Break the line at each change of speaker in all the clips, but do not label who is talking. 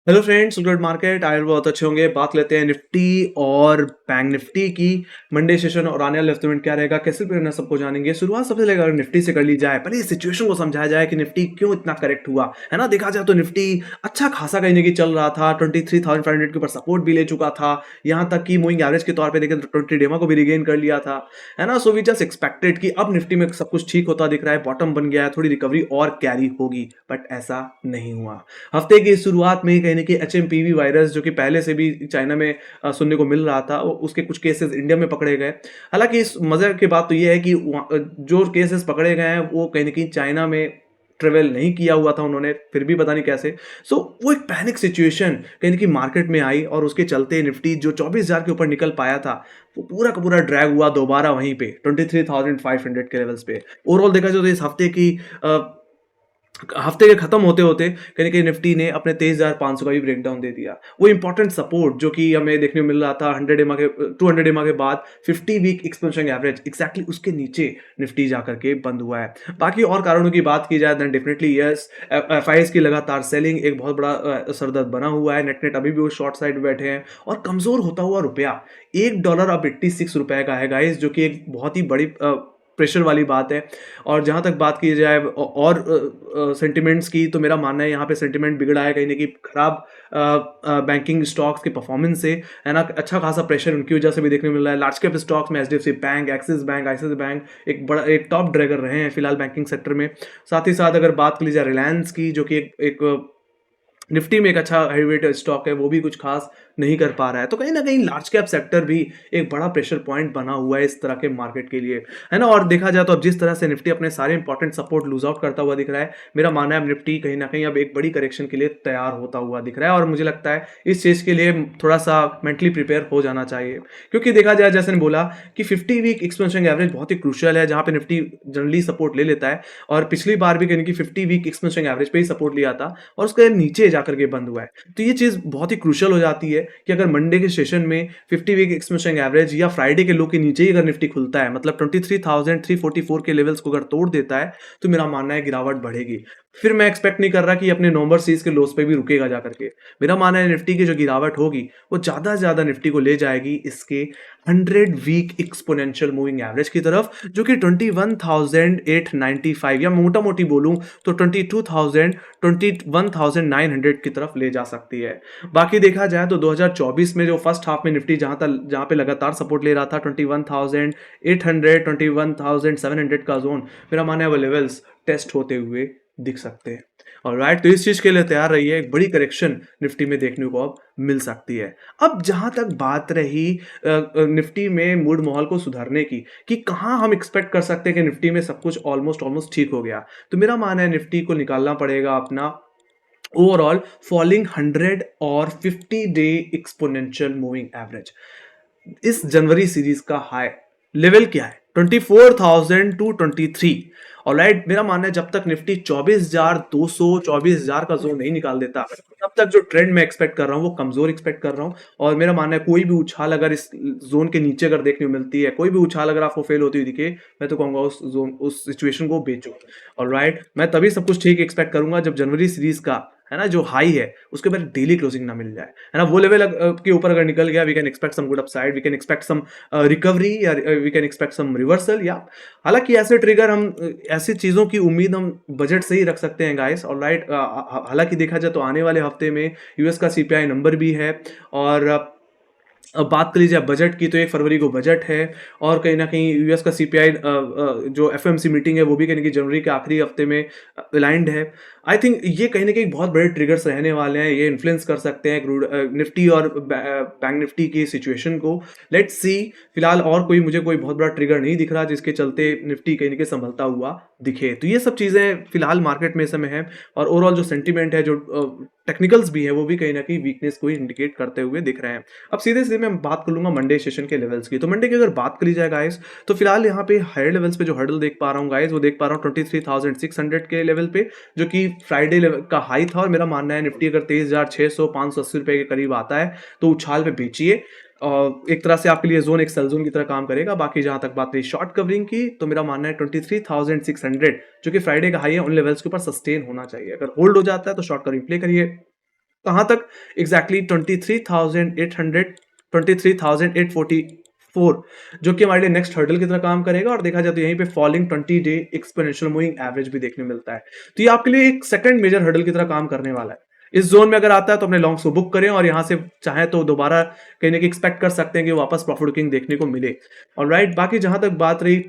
Hello friends, good market आए बहुत अच्छे होंगे। बात लेते हैं निफ्टी और बैंक निफ्टी की। मंडे सेशन और आने वाले हफ्ते में क्या रहेगा, कैसे प्रेरणा सबको जानेंगे। शुरुआत सबसे पहले अगर निफ्टी से कर ली जाए, पहले इस सिचुएशन को समझाया जाए कि निफ्टी क्यों इतना करेक्ट हुआ है ना। देखा जाए तो निफ्टी अच्छा खासा कहीं ना कहीं चल रहा था, 23,500 के ऊपर सपोर्ट भी ले चुका था। यहाँ तक कि मूविंग एवरेज के तौर पे देखें तो 20 डेमा को भी रिगेन कर लिया था, है ना। सो वी जस्ट एक्सपेक्टेड कि अब निफ्टी में सब कुछ ठीक होता दिख रहा है, बॉटम बन गया है, थोड़ी रिकवरी और कैरी होगी, बट ऐसा नहीं हुआ। हफ्ते की शुरुआत में ही कहीं न कहीं एचएमपीवी वायरस, जो कि पहले से भी चाइना में सुनने को मिल रहा था, उसके कुछ केसेस इंडिया में पकड़े गए। हालाँकि इस मज़े की बात तो ये है कि जो केसेस पकड़े गए हैं वो कहीं न कहीं चाइना में ट्रैवल नहीं किया हुआ था उन्होंने, फिर भी पता नहीं कैसे। सो वो एक पैनिक सिचुएशन कहीं न कहीं मार्केट में आई और उसके चलते निफ्टी जो 24,000 के ऊपर निकल पाया था, वो पूरा का पूरा ड्रैग हुआ दोबारा वहीं पे 23,500 के लेवल्स पे। ओवरऑल देखा जाए तो इस हफ्ते की अ, हफ्ते के खत्म होते-होते कहीं न कहीं निफ्टी ने अपने 23,500 का भी ब्रेकडाउन दे दिया। वो इम्पोर्टेंट सपोर्ट जो कि हमें देखने को मिल रहा था 200 ईएमए के बाद 50 वीक एक्सपोनेंशियल एवरेज, एग्ज़ैक्टली उसके नीचे निफ्टी जाकर के बंद हुआ है। बाकी और कारणों की बात की जाए देन डेफिनिटली यस, एफआईआईज़ की लगातार सेलिंग एक बहुत बड़ा सरदर्द बना हुआ है। नेट-नेट अभी भी वो शॉर्ट साइड में बैठे हैं और कमज़ोर होता हुआ रुपया, $1 अब ₹86 का है गाइस, जो कि एक बहुत ही बड़ी प्रेशर वाली बात है। और जहाँ तक बात की जाए और सेंटिमेंट्स की, तो मेरा मानना है यहाँ पे सेंटिमेंट बिगड़ा है कहीं न कहीं खराब बैंकिंग स्टॉक्स के परफॉर्मेंस से, है ना। अच्छा खासा प्रेशर उनकी वजह से भी देखने को मिल रहा है। लार्ज कैप स्टॉक्स में HDFC bank, axis bank, ICICI bank एक टॉप ड्रैगर रहे हैं फिलहाल बैंकिंग सेक्टर में। साथ ही साथ अगर बात की जाए रिलायंस की, जो कि एक निफ्टी में एक अच्छा हेवीवेट स्टॉक है, वो भी कुछ खास नहीं कर पा रहा है। तो कहीं न कहीं लार्ज कैप सेक्टर भी एक बड़ा प्रेशर पॉइंट बना हुआ है इस तरह के मार्केट के लिए, है ना। और देखा जाए तो अब जिस तरह से निफ्टी अपने सारे इंपॉर्टेंट सपोर्ट लूज़ आउट करता हुआ दिख रहा है, मेरा मानना है अब निफ्टी कहीं न कहीं अब एक बड़ी करेक्शन के लिए तैयार होता हुआ दिख रहा है। और मुझे लगता है इस चीज़ के लिए थोड़ा-सा मेंटली प्रिपेयर हो जाना चाहिए। क्योंकि देखा जाए, जैसे मैंने बोला कि 50 वीक एक्सपोनेंशियल एवरेज बहुत ही क्रूशियल है, जहाँ पे निफ्टी जनरली सपोर्ट ले लेता है। और पिछली बार भी कहीं न कहीं 50 वीक एक्सपोनेंशियल एवरेज पे ही सपोर्ट लिया था और उसके नीचे जाकर के बंद हुआ है। तो ये चीज़ बहुत ही क्रूशियल हो जाती है कि अगर मंडे के सेशन में 50 वीक एक्सपोनेंशियल एवरेज या फ्राइडे के लो के नीचे ही अगर निफ्टी खुलता है, मतलब 23,344 के लेवल्स को अगर तोड़ देता है, तो मेरा मानना है गिरावट बढ़ेगी। फिर मैं एक्सपेक्ट नहीं कर रहा कि अपने नवंबर सीरीज के लोस पे भी रुकेगा जा करके। मेरा मानना है निफ्टी की जो गिरावट होगी, वो ज़्यादा से ज़्यादा निफ्टी को ले जाएगी इसके 100 वीक एक्सपोनेंशियल मूविंग एवरेज की तरफ, जो कि 21,895 या मोटा-मोटी बोलूँ तो 21,900 की तरफ ले जा सकती है। बाकी देखा जाए तो 2024 में जो फर्स्ट हाफ में निफ्टी जहाँ पे लगातार सपोर्ट ले रहा था, 21,800 21,700 का जोन, मेरा मानना है वो लेवल्स टेस्ट होते हुए दिख सकते हैं। ऑलराइट, तो इस चीज़ के लिए तैयार रहिए, एक बड़ी करेक्शन निफ्टी में देखने को अब मिल सकती है। अब जहाँ तक बात रही निफ्टी में मूड माहौल को सुधारने की, कि कहाँ हम एक्सपेक्ट कर सकते हैं कि निफ्टी में सब कुछ ऑलमोस्ट ठीक हो गया। तो मेरा मानना है निफ्टी को निकालना पड़ेगा अपना ओवरऑल फॉलिंग 100 और 50 डे एक्सपोनेंशियल मूविंग एवरेज। इस जनवरी सीरीज का हाई लेवल क्या है? 24,223। ऑलराइट, मेरा मानना है जब तक निफ्टी 24,200 24,000 का जोन नहीं निकाल देता, तब तक जो ट्रेंड मैं एक्सपेक्ट कर रहा हूँ वो कमजोर एक्सपेक्ट कर रहा हूँ। और मेरा मानना है कोई भी उछाल अगर इस जोन के नीचे अगर देखने को मिलती है, कोई भी उछाल अगर आपको फेल होती हुई दिखे, मैं तो कहूंगा उस सिचुएशन को बेचो। ऑलराइट, मैं तभी सब कुछ ठीक एक्सपेक्ट करूंगा जब जनवरी सीरीज का, है ना, जो हाई है उसके बाद डेली क्लोजिंग ना मिल जाए, है ना। वो लेवल के ऊपर अगर निकल गया, we can expect some good upside, we can expect some recovery, या we can expect some reversal. या हालांकि ऐसे ट्रिगर हम ऐसी चीजों की उम्मीद हम बजट से ही रख सकते हैं गाइस। ऑलराइट, हालांकि देखा जाए तो आने वाले हफ्ते में यूएस का सीपीआई नंबर भी है। और अब बात कर लीजिए बजट की, तो 1 फरवरी को बजट है। और कहीं न कहीं यूएस का सीपीआई जो एफओएमसी मीटिंग है, वो भी कहीं न कहीं जनवरी के आखिरी हफ्ते में अलाइन्ड है। आई थिंक ये कहीं न कहीं बहुत बड़े ट्रिगर्स रहने वाले हैं, ये इन्फ्लुएंस कर सकते हैं निफ्टी और बैंक निफ्टी की सिचुएशन को। Let's see. फिलहाल और मुझे कोई बहुत बड़ा ट्रिगर नहीं दिख रहा जिसके चलते निफ्टी कहीं न कहीं संभलता हुआ दिखे। तो ये सब चीज़ें फिलहाल मार्केट में इस समय है। और ओवरऑल जो सेंटीमेंट है, जो टेक्निकल्स भी है, वो भी कहीं न कहीं वीकनेस को इंडिकेट करते हुए दिख रहे हैं। अब सीधे-सीधे मैं बात कर लूँगा मंडे सेशन के लेवल्स की। तो मंडे की अगर बात करी जाए गाइस, तो फिलहाल यहाँ पे हायर लेवल्स पे जो हर्डल देख पा रहा हूँ गाइस, वो देख पा रहा हूँ 23,600 के लेवल पे, जो कि फ्राइडे लेवल का हाई था। और मेरा मानना है निफ्टी अगर 23,600 ₹580 के करीब आता है, तो उछाल पे बेचिए। और एक तरह से आपके लिए ज़ोन एक सेल ज़ोन की तरह काम करेगा। बाकी जहाँ तक बात रही शॉर्ट कवरिंग की, तो मेरा मानना है 23,600 जो कि फ्राइडे का हाई है, उन लेवल्स के ऊपर सस्टेन होना चाहिए। अगर होल्ड हो जाता है तो शॉर्ट कवरिंग प्ले करिए। कहाँ तक एग्जैक्टली 23,844 जो कि हमारे लिए नेक्स्ट हर्डल की तरह काम करेगा। और देखा जाए तो यहीं पे falling 20 day exponential moving average भी देखने मिलता है। तो ये आपके लिए एक सेकंड मेजर हर्डल की तरह काम करने वाला है। इस जोन में अगर आता है तो अपने लॉन्ग्स को बुक करें और यहाँ से चाहे तो दोबारा कहीं ना कहीं एक्सपेक्ट कर सकते हैं कि वापस प्रॉफिट बुकिंग देखने को मिले। और राइट, बाकी जहां तक बात रही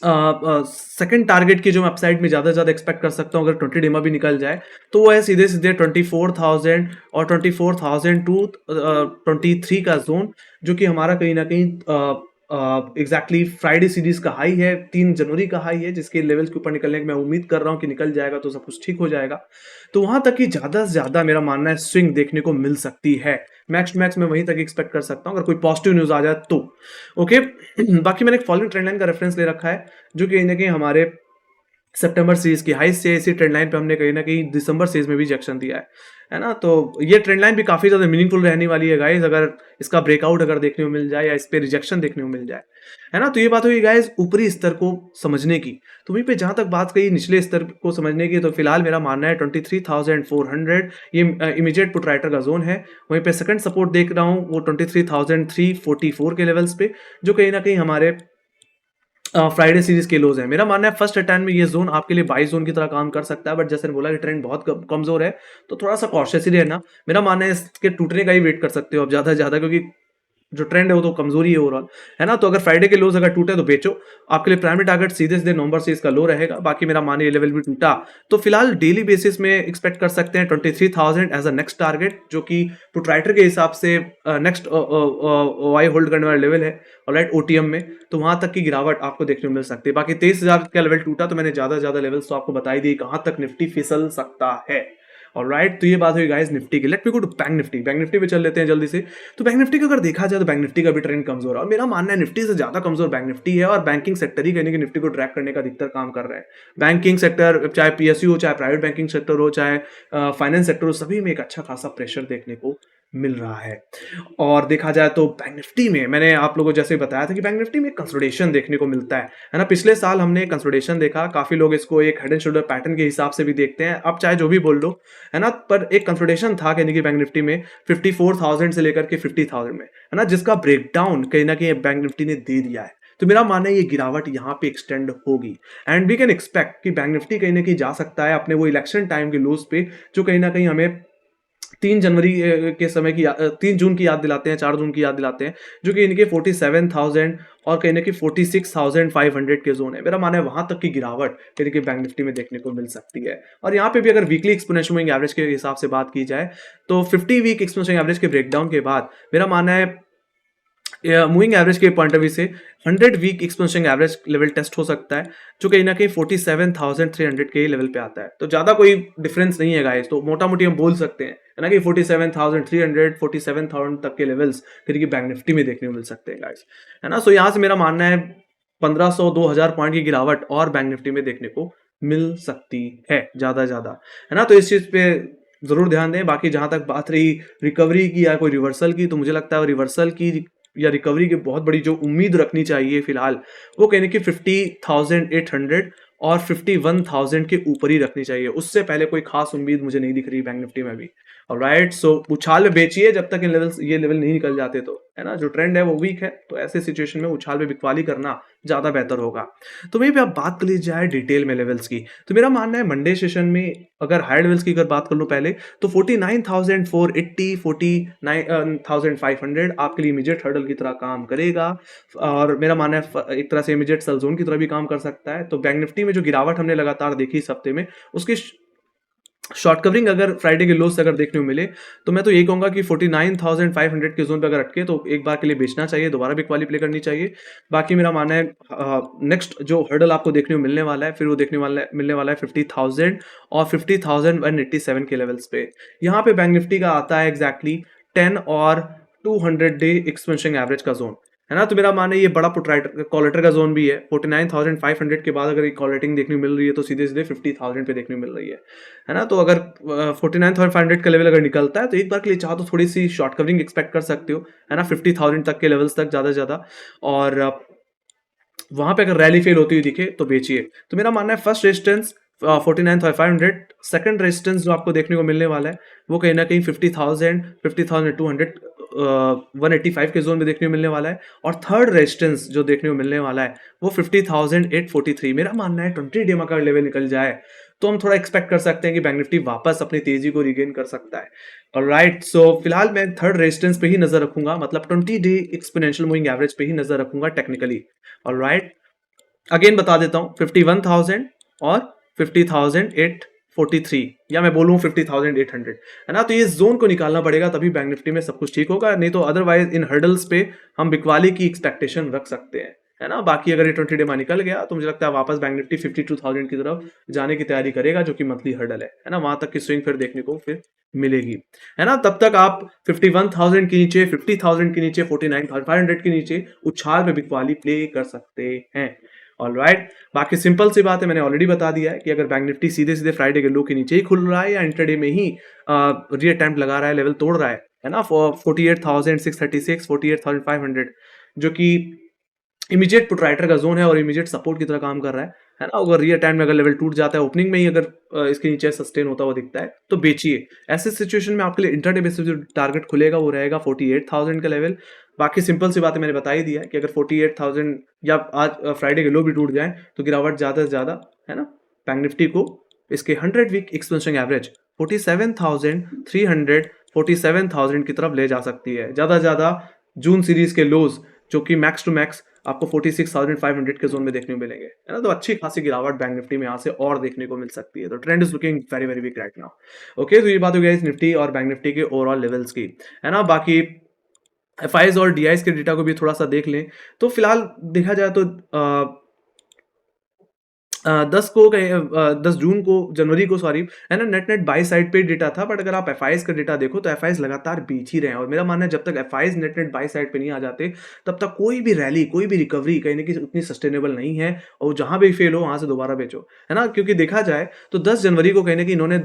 सेकंड टारगेट की जो मैं अपसाइड में ज्यादा से ज्यादा एक्सपेक्ट कर सकता हूँ अगर 20 डेमा भी निकल जाए तो वो है सीधे सीधे 24,000 और 24,000 टू 23 का जोन, जो कि हमारा कहीं ना कहीं एग्जैक्टली फ्राइडे सीरीज का हाई है, 3 जनवरी का हाई है, जिसके लेवल्स के ऊपर निकलने की मैं उम्मीद कर रहा हूँ कि निकल जाएगा तो सब कुछ ठीक हो जाएगा। तो वहां तक कि ज्यादा से ज्यादा मेरा मानना है स्विंग देखने को मिल सकती है। मैक्स मैक्स मैं वहीं तक एक्सपेक्ट कर सकता हूँ अगर कोई पॉजिटिव न्यूज आ जाए तो। ओके बाकी मैंने एक फॉलोइंग ट्रेंड लाइन का रेफरेंस ले रखा है जो कि कहीं ना कहीं हमारे सितंबर सीरीज की हाई से इसी ट्रेंड लाइन पे हमने कहीं ना कहीं दिसंबर सीरीज में भी रिजेक्शन दिया है ना। तो ये ट्रेंड लाइन भी काफी ज्यादा मीनिंगफुल रहने वाली है गाइस, अगर इसका ब्रेकआउट अगर देखने को मिल जाए या इस पे रिजेक्शन देखने को मिल जाए, है ना। तो ये बात हुई गाइस ऊपरी स्तर को समझने की। तो वहीं पे जहां तक बात कही निचले स्तर को समझने की, तो फिलहाल मेरा मानना है 23,400 ये इमीडिएट पुट राइटर का जोन है। वहीं पे सेकंड सपोर्ट देख रहा हूँ वो 23,344 के लेवल्स पे, जो कहीं ना कहीं हमारे फ्राइडे सीरीज के लोज है। मेरा मानना है फर्स्ट अटैम्प्ट में ये जोन आपके लिए बाई जोन की तरह काम कर सकता है, बट जैसे बोला कि ट्रेंड बहुत कमजोर है तो थोड़ा सा कॉशियस ही रहना। मेरा मानना है इसके टूटने का ही वेट कर सकते हो आप ज्यादा से ज्यादा, क्योंकि जो ट्रेंड है वो तो कमजोरी है ओवरऑल, है ना। तो अगर फ्राइडे के लोज अगर टूटे तो बेचो, आपके लिए प्राइमरी टारगेट सीधे सीधे नवंबर से इसका लो रहेगा। बाकी मेरा मानिए लेवल भी टूटा तो फिलहाल डेली बेसिस में एक्सपेक्ट कर सकते हैं 23,000 एज अ नेक्स्ट टारगेट, जो कि पुटराइटर के हिसाब से नेक्स्ट वाई होल्ड करने वाला लेवल है। राइट, ओटीएम में तो वहां तक की गिरावट आपको देखने को मिल सकती है। बाकी 23,000 का लेवल टूटा तो मैंने ज्यादा ज्यादा लेवल्स तो आपको बताई दी कहां तक निफ्टी फिसल सकता है। और राइट, तो ये बात हुई गाइस निफ्टी की। Let me go to Bank Nifty. Bank Nifty पे चल लेते हैं जल्दी से। तो बैंक निफ्टी को अगर देखा जाए तो बैंक निफ्टी का भी ट्रेंड कमजोर है, और मेरा मानना है निफ्टी से ज्यादा कमजोर बैंक निफ्टी है, और बैंकिंग सेक्टर ही कहने की निफ्टी को ट्रैक करने का अधिकतर काम कर रहा है। बैंकिंग सेक्टर चाहे पीएसयू हो, चाहे प्राइवेट बैंकिंग सेक्टर हो, चाहे फाइनेंस सेक्टर हो, सभी में एक अच्छा खासा प्रेशर देखने को मिल रहा है। और देखा जाए तो बैंक निफ्टी में मैंने आप लोगों को जैसे बताया था कि बैंक निफ्टी में कंसोलिडेशन देखने को मिलता है ना। पिछले साल हमने कंसोलिडेशन देखा, काफी लोग इसको एक हेड एंड शोल्डर पैटर्न के हिसाब से भी देखते हैं, आप चाहे जो भी बोल लो, है ना। पर एक कंसोलिडेशन था कहने की बैंक निफ्टी में 54,000 से लेकर के 50,000 में, है ना, जिसका ब्रेकडाउन कहीं ना कहीं बैंक निफ्टी ने दे दिया है। तो मेरा मानना है ये गिरावट यहाँ पे एक्सटेंड होगी, एंड वी कैन एक्सपेक्ट कि बैंक निफ्टी कहीं ना कहीं जा सकता है अपने वो इलेक्शन टाइम के लोज पे, जो कहीं ना कहीं हमें 3 जनवरी के समय की 3 जून की याद दिलाते हैं, 4 जून की याद दिलाते हैं, जो कि इनके 47,000 और कहीं ना कि 46,500 के जोन है। मेरा मानना है वहां तक की गिरावट कहीं कि बैंक निफ्टी में देखने को मिल सकती है। और यहाँ पे भी अगर वीकली एक्सपोनेंशियल मूविंग एवरेज के हिसाब से बात की जाए तो 50 वीक एक्सपोनेंशियल एवरेज के ब्रेकडाउन के बाद मेरा मानना है मूविंग एवरेज के पॉइंट ऑफ व्यू से 100 week exponential average level test हो सकता है, जो कहीं ना कहीं 47,300 के लेवल पे आता है। तो ज्यादा कोई डिफरेंस नहीं है गाइस, तो मोटा मोटी हम बोल सकते हैं है ना कि 47,300 47,000 तक के लेवल्स फिर की बैंक निफ्टी में देखने को मिल सकते हैं गाइस, है ना। सो यहाँ से मेरा मानना है 1,500 2,000 पॉइंट की गिरावट और बैंक निफ्टी में देखने को मिल सकती है ज्यादा ज्यादा, है ना। तो इस चीज पे जरूर ध्यान दें। बाकी जहां तक बात रही रिकवरी की या कोई रिवर्सल की, तो मुझे लगता है रिवर्सल की या रिकवरी की बहुत बड़ी जो उम्मीद रखनी चाहिए फिलहाल, वो कहने की 50,800 और 51,000 के ऊपर ही रखनी चाहिए। उससे पहले कोई खास उम्मीद मुझे नहीं दिख रही बैंक निफ्टी में भी। ऑलराइट, सो उछाल में बेचिए जब तक ये लेवल नहीं निकल जाते, तो है ना। जो ट्रेंड है वो वीक है, तो ऐसे सिचुएशन में उछाल में बिकवाली करना ज्यादा बेहतर होगा। तो वहीं पे अब बात कर ली जाए डिटेल में लेवल्स की, तो मेरा मानना है मंडे सेशन में अगर हायर लेवल्स की अगर बात कर लूं पहले, तो 49,480 49,500 आपके लिए इमीडिएट हर्डल की तरह काम करेगा, और मेरा मानना है एक तरह से इमीडिएट सेल जोन की तरह भी काम कर सकता है। तो बैंक निफ्टी में जो गिरावट हमने लगातार देखी इस हफ्ते में, उसकी शॉर्ट कवरिंग अगर फ्राइडे के लोज से अगर देखने को मिले, तो मैं तो यही कहूंगा कि 49,500 के जोन पे अगर अटके तो एक बार के लिए बेचना चाहिए, दोबारा भी क्वाली प्ले करनी चाहिए। बाकी मेरा मानना है नेक्स्ट जो हर्डल आपको देखने को मिलने वाला है, फिर वो मिलने वाला है 50,000 और 50,187 के लेवल्स पे। यहाँ पे बैंक निफ्टी का आता है एग्जैक्टली 10 और 200 डे एक्सपेंशन एवरेज का जोन, है ना। तो मेरा मानना है ये बड़ा पुट राइटर कॉलेटर का जोन भी है। 49,500 के बाद अगर एक कॉलेटिंग देखने को मिल रही है तो सीधे सीधे 50,000 पे देखने को मिल रही है ना। तो अगर 49,500 का लेवल अगर निकलता है तो एक बार के लिए चाहो तो थोड़ी सी शॉर्ट कवरिंग एक्सपेक्ट कर सकते हो, है ना, 50,000 तक के लेवल्स तक ज्यादा से ज्यादा। और वहां पे अगर रैली फेल होती हुई दिखे तो बेचिए। तो मेरा मानना है फर्स्ट रेजिस्टेंस 49,500। सेकंड रेजिस्टेंस जो आपको देखने को मिलने वाला है वो कहीं ना कहीं 50,000, 50,200, 185 के जोन में देखने को मिलने वाला है। और थर्ड रेजिस्टेंस जो देखने को मिलने वाला है वो 50,843। मेरा मानना है 20 डे में अगर लेवल निकल जाए तो हम थोड़ा एक्सपेक्ट कर सकते हैं कि बैंक निफ्टी वापस अपनी तेजी को रिगेन कर सकता है। ऑलराइट, सो फिलहाल मैं थर्ड रेजिस्टेंस पे ही नजर रखूंगा, मतलब 20 डे एक्सपोनेंशियल मूविंग एवरेज पे ही नजर रखूंगा टेक्निकली। ऑलराइट, अगेन बता देता हूं, 51,000 और 50,843, या मैं बोलूं 50,800, है ना। तो ये जोन को निकालना पड़ेगा, तभी बैंक निफ्टी में सब कुछ ठीक होगा, नहीं तो अदरवाइज इन हर्डल्स पे हम बिकवाली की एक्सपेक्टेशन रख सकते हैं, है ना। बाकी अगर ये 20 डे में निकल गया तो मुझे लगता है वापस बैंक निफ्टी 52,000 की तरफ जाने की तैयारी करेगा, जो कि मंथली हर्डल है ना। वहां तक की स्विंग फिर देखने को फिर मिलेगी, है ना। तब तक आप 51,000 के नीचे, 50,000 के नीचे, 49,500 के नीचे उछाल में बिकवाली प्ले कर सकते हैं। ऑलराइट, बाकी सिंपल सी बात है, मैंने ऑलरेडी बता दिया है कि अगर बैंक निफ्टी सीधे सीधे फ्राइडे के लो के नीचे ही खुल रहा है या इंटरडे में ही री अटेम्प्ट लगा रहा है, लेवल तोड़ रहा है ना, 48,636, 48,500, जो कि इमीडिएट पुटराइटर का जोन है और इमीडिएट सपोर्ट की तरह काम कर रहा है ना। अगर रियल टाइम में अगर लेवल टूट जाता है, ओपनिंग में ही अगर इसके नीचे सस्टेन होता हुआ दिखता है तो बेचिए। ऐसे सिचुएशन में आपके लिए इंटरडे बेसिस जो टारगेट खुलेगा वो रहेगा 48,000 का लेवल। बाकी सिंपल सी बात है, मैंने बता ही दिया है कि अगर 48,000 या आज फ्राइडे के लो भी टूट जाए तो गिरावट ज्यादा से ज्यादा, है ना, बैंक निफ्टी को इसके 100 वीक एक्सपेंशन एवरेज 47,300, 47,000 की तरफ ले जा सकती है। ज्यादा से ज्यादा जून सीरीज के लोज जो कि मैक्स टू मैक्स आपको 46,500 के जोन में देखने को मिलेंगे, है ना। तो अच्छी खासी गिरावट बैंक निफ्टी में यहाँ से और देखने को मिल सकती है। तो trend is looking very very weak right now. Okay, तो ये बात हो गई इस निफ्टी और बैंक निफ्टी के ओवरऑल लेवल्स की, है ना। बाकी एफआईज और डीआईज के डेटा को भी थोड़ा सा देख लें तो फिलहाल देखा जाए तो 10 जून को, जनवरी को सॉरी, है ना, नेट बाई साइड पे डेटा था। बट अगर आप एफआईज का डेटा देखो तो एफआईज लगातार बेच ही रहे हैं, और मेरा मानना है जब तक एफआईज नेट बाई साइड पे नहीं आ जाते तब तक कोई भी रैली, कोई भी रिकवरी कहीं ना कहीं उतनी सस्टेनेबल नहीं है। और जहां भी फेल हो वहां से दोबारा बेचो, है ना। क्योंकि देखा जाए तो 10 जनवरी को कहीं ना कहीं इन्होंने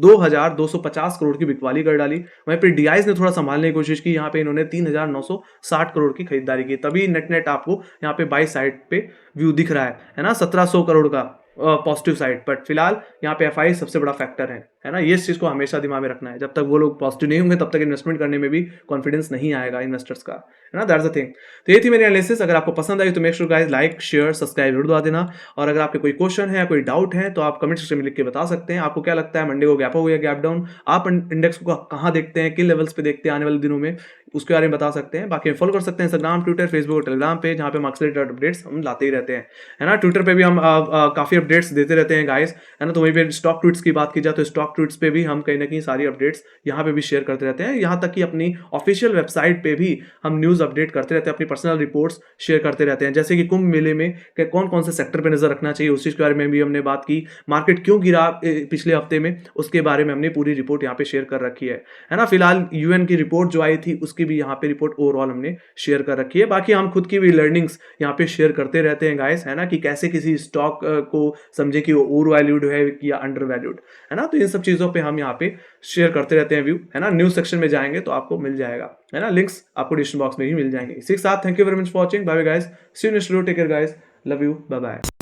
2,250 करोड़ की बिकवाली कर डाली। वहीं पर डीआईज ने थोड़ा संभालने की कोशिश की, यहाँ पे इन्होंने 3,960 करोड़ की खरीदारी की, तभी नेट आपको यहाँ पे बाई साइड पे व्यू दिख रहा है ना, 1,700 करोड़ का पॉजिटिव साइड। बट फिलहाल यहाँ पे एफआई सबसे बड़ा फैक्टर है ना। ये इस चीज को हमेशा दिमाग में रखना है, जब तक वो लोग पॉजिटिव नहीं होंगे तब तक इन्वेस्टमेंट करने में भी कॉन्फिडेंस नहीं आएगा इन्वेस्टर्स का, है ना। That's the thing. तो ये थी मेरी एनालिसिस। अगर आपको पसंद आई तो make sure guys like share subscribe जरूर दबा देना। और अगर आपके कोई क्वेश्चन है या कोई डाउट है तो आप कमेंट सेक्शन में लिख के बता सकते हैं। आपको क्या लगता है, मंडे को गैप हो या गैप डाउन, आप इंडेक्स को कहाँ देखते हैं, किन लेवल्स पे देखते हैं आने वाले दिनों में, उसके बारे में बता सकते हैं। बाकी फॉलो कर सकते हैं इंस्टाग्राम, ट्विटर, फेसबुक और टेलीग्राम पे, जहाँ पे मार्केट अपडेट्स हम लाते ही रहते हैं, है ना। ट्विटर पे भी हम काफी अपडेट्स देते रहते हैं गाइस, है ना। तो वहीं पे स्टॉक ट्वीट्स की बात की जाए तो स्टॉक ट्वीट्स पे भी हम कहीं ना कहीं सारी अपडेट्स यहाँ पे भी शेयर करते रहते हैं। यहाँ तक कि अपनी ऑफिशियल वेबसाइट पे भी हम न्यूज अपडेट करते रहते हैं, अपनी पर्सनल रिपोर्ट्स शेयर करते रहते हैं। जैसे कि कुंभ मेले में कौन कौन से सेक्टर पे नजर रखना चाहिए, उस चीज के बारे में भी हमने बात की। मार्केट क्यों गिरा पिछले हफ्ते में, उसके बारे में हमने पूरी रिपोर्ट यहाँ पे शेयर कर रखी है ना। फिलहाल यूएन की रिपोर्ट जो आई थी उसकी भी यहाँ पे रिपोर्ट ओवरऑल हमने शेयर कर रखी है। बाकी हम खुद की भी लर्निंग्स यहाँ पे शेयर करते रहते हैं गाइस, है ना, कि कैसे किसी स्टॉक को समझे कि वो ओवर वैल्यूड है या अंडर वैल्यूड, है ना। तो इन सब चीजों पे हम यहाँ पे शेयर करते रहते हैं व्यू, है ना। न्यूज सेक्शन में जाएंगे तो आपको मिल जाएगा, है ना, लिंक्स आपको डिस्क्रिप्शन बॉक्स में ही मिल जाएंगे। इसी के साथ thank you very much for watching, bye bye guys, see you next video, take care guys, love you, bye bye.